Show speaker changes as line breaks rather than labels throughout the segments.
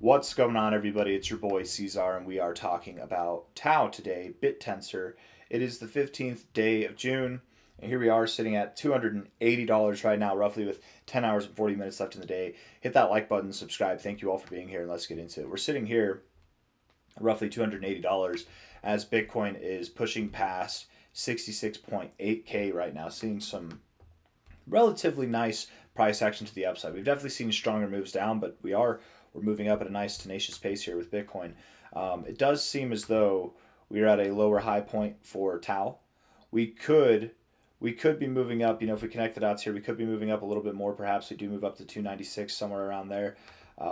What's going on, everybody? It's your boy C-Zar, and we are talking about TAO today, Bittensor. It is the 15th day of June, and here we are sitting at $280 right now, roughly with 10 hours and 40 minutes left in the day. Hit that like button, subscribe. Thank you all for being here, and let's get into it. We're sitting here roughly $280 as Bitcoin is pushing past 66.8K right now, seeing some relatively nice price action to the upside. We've definitely seen stronger moves down, but we're moving up at a nice tenacious pace here with Bitcoin. It does seem as though we're at a lower high point for TAO. We could we could be moving up. If we connect the dots here, we could be moving up a little bit more. Perhaps we do move up to 296 somewhere around there.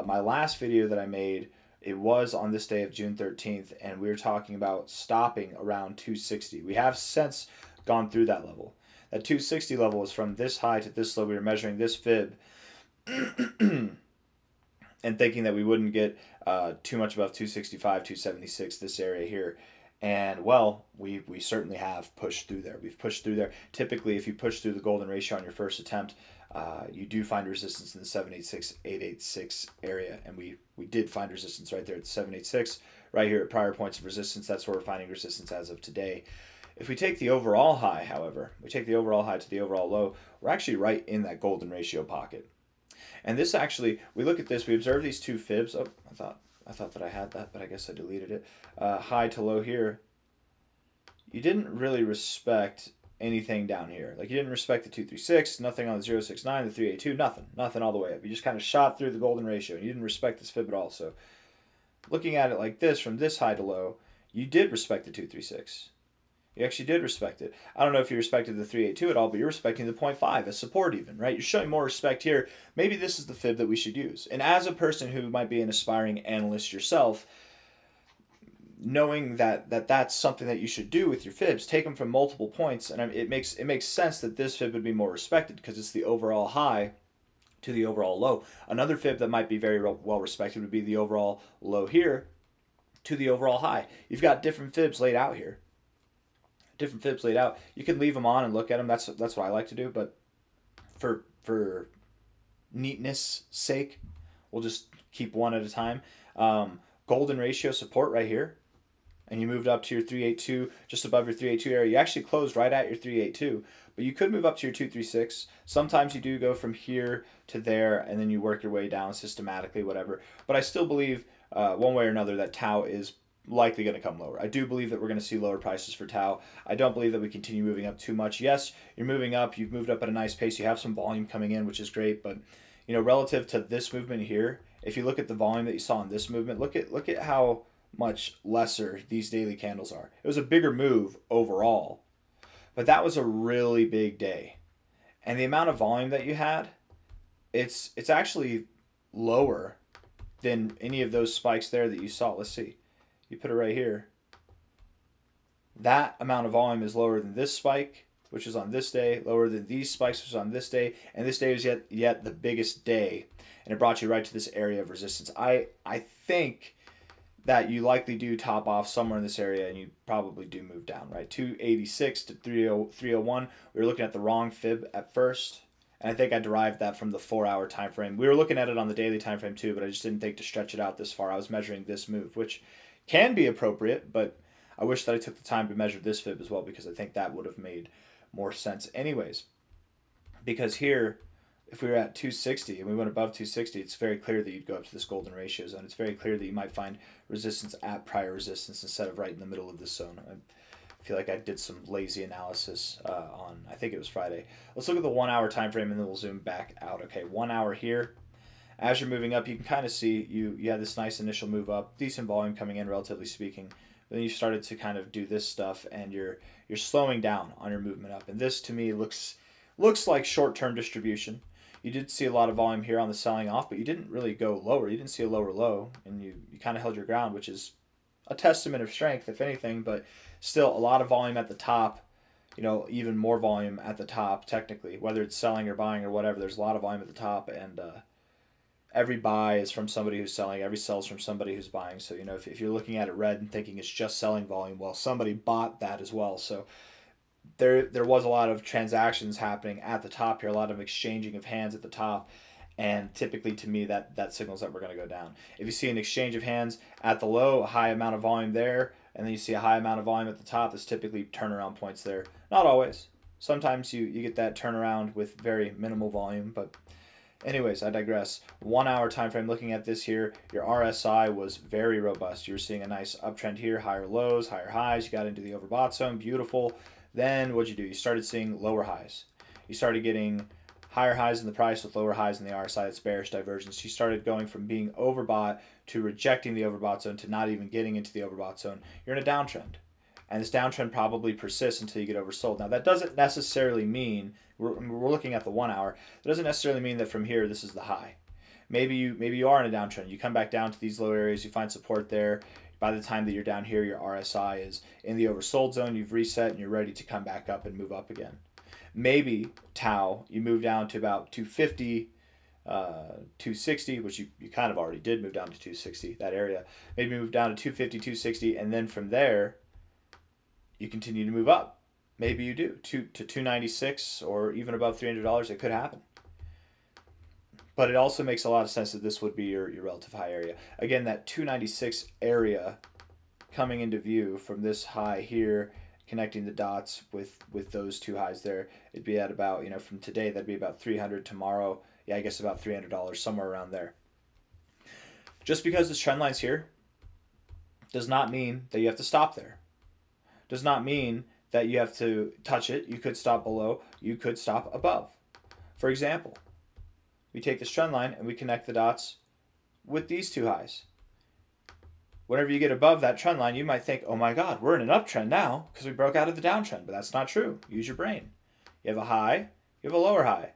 My last video that I made, it was on this day of June 13th, and we were talking about stopping around 260. We have since gone through that level. That 260 level was from this high to this low. We were measuring this fib and thinking that we wouldn't get too much above 265, 276, this area here. And well, we certainly have pushed through there. We've pushed through there. Typically, if you push through the golden ratio on your first attempt, you do find resistance in the 786, 886 area. And we did find resistance right there at the 786, right here at prior points of resistance. That's where we're finding resistance as of today. If we take the overall high, however, we take the overall high to the overall low, we're actually right in that golden ratio pocket. And this actually, we look at this, we observe these two fibs. Oh, I thought that I had that, but I guess I deleted it. High to low here. You didn't really respect anything down here. Like, you didn't respect the 236, nothing on the 069, the 382, nothing all the way up. You just kind of shot through the golden ratio, and you didn't respect this fib at all. So looking at it like this, from this high to low, you did respect the 236. You actually did respect it. I don't know if you respected the 382 at all, but you're respecting the 0.5 as support even, right? You're showing more respect here. Maybe this is the fib that we should use. And as a person who might be an aspiring analyst yourself, knowing that that's something that you should do with your fibs, take them from multiple points, and it makes sense that this fib would be more respected because it's the overall high to the overall low. Another fib that might be very well respected would be the overall low here to the overall high. You've got different fibs laid out here. You can leave them on and look at them. That's what I like to do. But for neatness sake, we'll just keep one at a time. Golden ratio support right here, and you moved up to your 382, just above your 382 area. You actually closed right at your 382, but you could move up to your 236. Sometimes you do go from here to there, and then you work your way down systematically, whatever. But I still believe one way or another that TAO is likely going to come lower. I do believe that we're going to see lower prices for TAO. I don't believe that we continue moving up too much. Yes, you're moving up. You've moved up at a nice pace. You have some volume coming in, which is great. But relative to this movement here, if you look at the volume that you saw in this movement, look at how much lesser these daily candles are. It was a bigger move overall, but that was a really big day, and the amount of volume that you had, it's actually lower than any of those spikes there that you saw. Let's see. You put it right here. That amount of volume is lower than this spike, which is on this day, lower than these spikes, which is on this day, and this day was yet the biggest day, and it brought you right to this area of resistance. I think that you likely do top off somewhere in this area, and you probably do move down, right? 286 to 301. We were looking at the wrong fib at first, and I think I derived that from the 4-hour time frame. We were looking at it on the daily time frame too, but I just didn't think to stretch it out this far. I was measuring this move, which can be appropriate, but I wish that I took the time to measure this fib as well, because I think that would have made more sense anyways. Because here, if we were at 260 and we went above 260, it's very clear that you'd go up to this golden ratio zone. It's very clear that you might find resistance at prior resistance instead of right in the middle of this zone. I feel like I did some lazy analysis on, I think it was Friday. Let's look at the 1-hour time frame, and then we'll zoom back out. Okay, 1 hour here. As you're moving up, you can kind of see you had this nice initial move up, decent volume coming in, relatively speaking. But then you started to kind of do this stuff, and you're slowing down on your movement up. And this, to me, looks like short-term distribution. You did see a lot of volume here on the selling off, but you didn't really go lower. You didn't see a lower low, and you kind of held your ground, which is a testament of strength, if anything. But still, a lot of volume at the top. Even more volume at the top, technically, whether it's selling or buying or whatever. There's a lot of volume at the top, and every buy is from somebody who's selling. Every sell is from somebody who's buying. So, if you're looking at it red and thinking it's just selling volume, well, somebody bought that as well. So there was a lot of transactions happening at the top here, a lot of exchanging of hands at the top. And typically, to me, that signals that we're going to go down. If you see an exchange of hands at the low, a high amount of volume there, and then you see a high amount of volume at the top, that's typically turnaround points there. Not always. Sometimes you get that turnaround with very minimal volume, but anyways, I digress. 1 hour time frame, looking at this here, your RSI was very robust. You were seeing a nice uptrend here, higher lows, higher highs. You got into the overbought zone, beautiful. Then what'd you do? You started seeing lower highs. You started getting higher highs in the price with lower highs in the RSI. That's bearish divergence. You started going from being overbought to rejecting the overbought zone to not even getting into the overbought zone. You're in a downtrend. And this downtrend probably persists until you get oversold. Now, that doesn't necessarily mean, we're looking at the 1 hour, that doesn't necessarily mean that from here this is the high. Maybe you are in a downtrend. You come back down to these low areas, you find support there. By the time that you're down here, your RSI is in the oversold zone, you've reset, and you're ready to come back up and move up again. Maybe TAO, you move down to about 250, 260, which you kind of already did move down to 260, that area. Maybe move down to 250, 260, and then from there, you continue to move up. Maybe you do to 296 or even above $300. It could happen. But it also makes a lot of sense that this would be your relative high area. Again, that 296 area coming into view from this high here, connecting the dots with those two highs there, it'd be at about, from today, that'd be about 300. Tomorrow, yeah, I guess about $300, somewhere around there. Just because this trend line's here does not mean that you have to stop there. Does not mean that you have to touch it. You could stop below. You could stop above. For example, we take this trend line and we connect the dots with these two highs. Whenever you get above that trend line, you might think, oh my God, we're in an uptrend now because we broke out of the downtrend. But that's not true. Use your brain. You have a high, you have a lower high,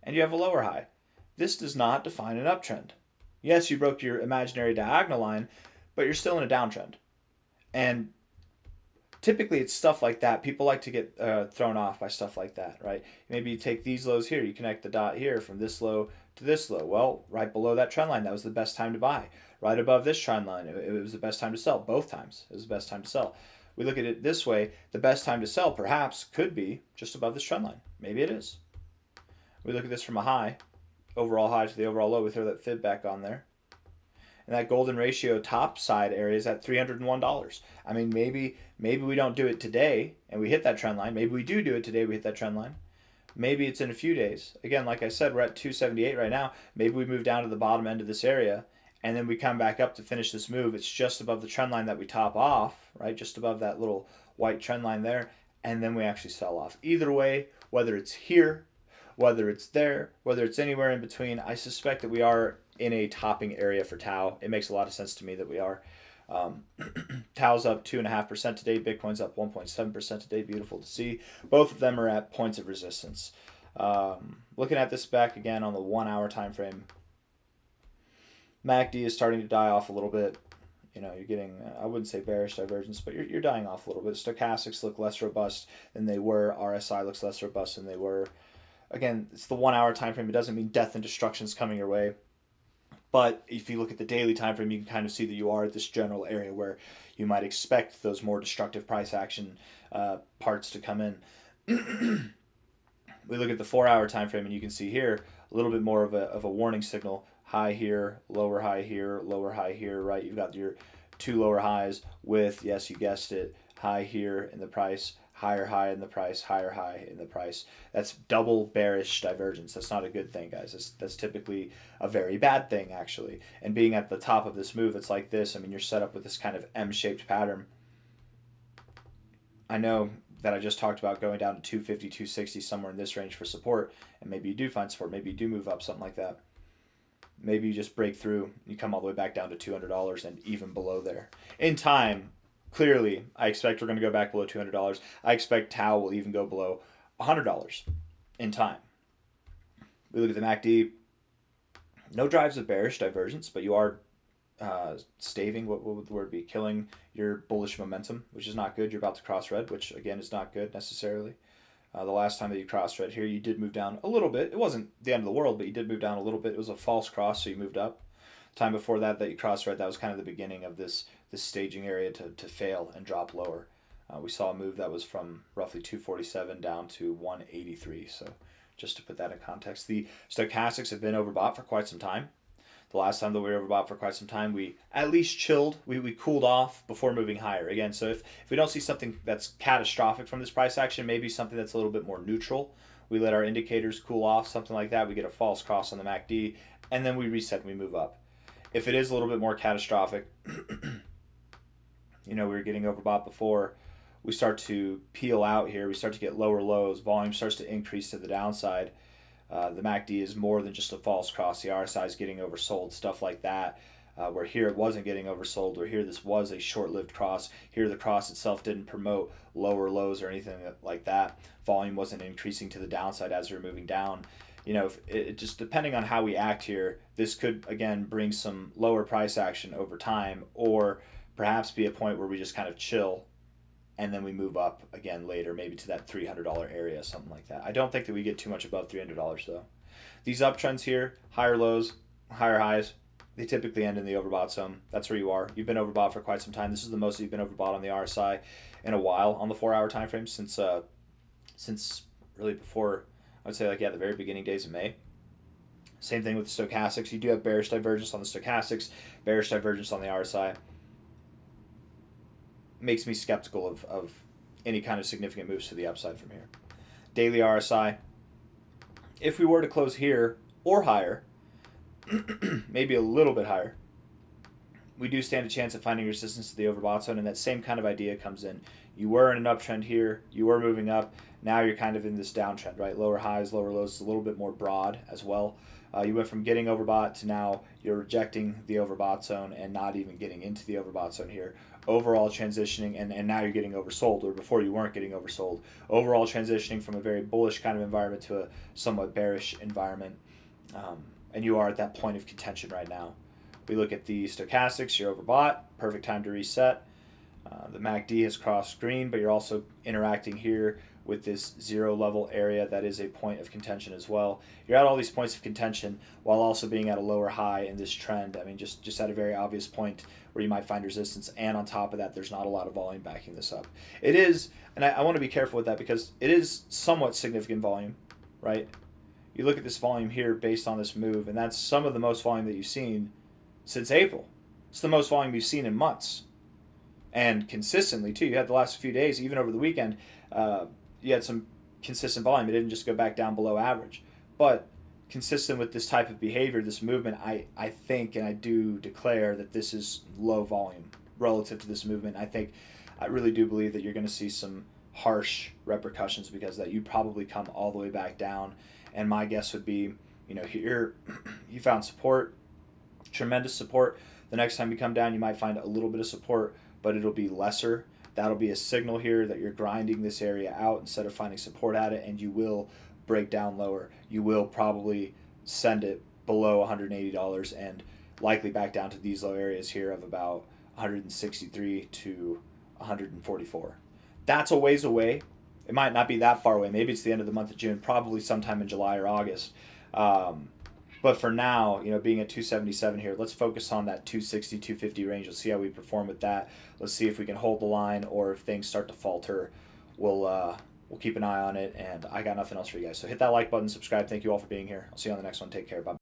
and you have a lower high. This does not define an uptrend. Yes, you broke your imaginary diagonal line, but you're still in a downtrend. And typically it's stuff like that. People like to get thrown off by stuff like that, right? Maybe you take these lows here, you connect the dot here from this low to this low. Well, right below that trend line, that was the best time to buy. Right above this trend line, it was the best time to sell. Both times, it was the best time to sell. We look at it this way, the best time to sell perhaps could be just above this trend line. Maybe it is. We look at this from a high, overall high to the overall low. We throw that fib back on there. And that golden ratio top side area is at $301. I mean, maybe we don't do it today and we hit that trend line. Maybe we do it today, we hit that trend line. Maybe it's in a few days. Again, like I said, we're at 278 right now. Maybe we move down to the bottom end of this area and then we come back up to finish this move. It's just above the trend line that we top off, right? Just above that little white trend line there. And then we actually sell off. Either way, whether it's here, whether it's there, whether it's anywhere in between, I suspect that we are in a topping area for TAO. It makes a lot of sense to me that we are. TAO's up 2.5% today. Bitcoin's up 1.7% today. Beautiful to see. Both of them are at points of resistance. Looking at this back again on the 1 hour time frame, MACD is starting to die off a little bit. You're getting, I wouldn't say bearish divergence, but you're dying off a little bit. Stochastics look less robust than they were. RSI looks less robust than they were. Again, it's the 1 hour time frame. It doesn't mean death and destruction is coming your way. But if you look at the daily time frame, you can kind of see that you are at this general area where you might expect those more destructive price action parts to come in. We look at the 4 hour time frame, and you can see here a little bit more of a warning signal. High here, lower high here, right? You've got your two lower highs with, yes, you guessed it, high here in the price, higher high in the price, higher high in the price. That's double bearish divergence. That's not a good thing, guys. That's typically a very bad thing, actually. And being at the top of this move, it's like this. I mean, you're set up with this kind of M-shaped pattern. I know that I just talked about going down to 250, 260, somewhere in this range for support, and maybe you do find support. Maybe you do move up, something like that. Maybe you just break through, you come all the way back down to $200 and even below there. In time, clearly, I expect we're going to go back below $200. I expect TAO will even go below $100 in time. We look at the MACD. No drives of bearish divergence, but you are staving, what would the word be? Killing your bullish momentum, which is not good. You're about to cross red, which again is not good necessarily. The last time that you crossed red here, you did move down a little bit. It wasn't the end of the world, but you did move down a little bit. It was a false cross, so you moved up. Time before that you crossed red, that was kind of the beginning of this staging area to fail and drop lower. We saw a move that was from roughly 247 down to 183. So just to put that in context. The stochastics have been overbought for quite some time. The last time that we were overbought for quite some time, we at least chilled. We cooled off before moving higher. Again, so if we don't see something that's catastrophic from this price action, maybe something that's a little bit more neutral, we let our indicators cool off, something like that. We get a false cross on the MACD, and then we reset and we move up. If it is a little bit more catastrophic, we were getting overbought before, we start to peel out here. We start to get lower lows. Volume starts to increase to the downside. The MACD is more than just a false cross. The RSI is getting oversold, stuff like that. Where here it wasn't getting oversold, or here this was a short-lived cross. Here the cross itself didn't promote lower lows or anything like that. Volume wasn't increasing to the downside as we were moving down. It just depending on how we act here, this could again bring some lower price action over time, or perhaps be a point where we just kind of chill and then we move up again later, maybe to that $300 area, something like that. I don't think that we get too much above $300 though. These uptrends here, higher lows, higher highs, they typically end in the overbought zone. That's where you are. You've been overbought for quite some time. This is the most you've been overbought on the RSI in a while on the 4-hour time frame since really before, I would say the very beginning days of May. Same thing with the stochastics. You do have bearish divergence on the stochastics, bearish divergence on the RSI. Makes me skeptical of any kind of significant moves to the upside from here. Daily RSI, if we were to close here or higher, maybe a little bit higher, we do stand a chance of finding resistance to the overbought zone, and that same kind of idea comes in. You were in an uptrend here, you were moving up, now you're kind of in this downtrend, right? Lower highs, lower lows, a little bit more broad as well. You went from getting overbought to now you're rejecting the overbought zone and not even getting into the overbought zone here. Overall transitioning, and now you're getting oversold, or before you weren't getting oversold. Overall transitioning from a very bullish kind of environment to a somewhat bearish environment. And you are at that point of contention right now. We look at the stochastics, you're overbought, perfect time to reset. The MACD has crossed green, but you're also interacting here with this zero level area that is a point of contention as well. You're at all these points of contention while also being at a lower high in this trend. I mean, just at a very obvious point where you might find resistance, and on top of that, there's not a lot of volume backing this up. It is, and I want to be careful with that because it is somewhat significant volume, right? You look at this volume here based on this move, and that's some of the most volume that you've seen since April. It's the most volume you've seen in months. And consistently, too. You had the last few days, even over the weekend, you had some consistent volume. It didn't just go back down below average. But consistent with this type of behavior, this movement, I think and I do declare that this is low volume relative to this movement. I really do believe that you're going to see some harsh repercussions because that you probably come all the way back down. And my guess would be, here you found support, tremendous support. The next time you come down, you might find a little bit of support, but it'll be lesser. That'll be a signal here that you're grinding this area out instead of finding support at it, and you will break down lower. You will probably send it below $180 and likely back down to these low areas here of about 163 to 144. That's a ways away. It might not be that far away. Maybe it's the end of the month of June, probably sometime in July or August. But for now, being at 277 here, let's focus on that 260, 250 range. Let's see how we perform with that. Let's see if we can hold the line, or if things start to falter, we'll keep an eye on it. And I got nothing else for you guys. So hit that like button, subscribe. Thank you all for being here. I'll see you on the next one. Take care. Bye.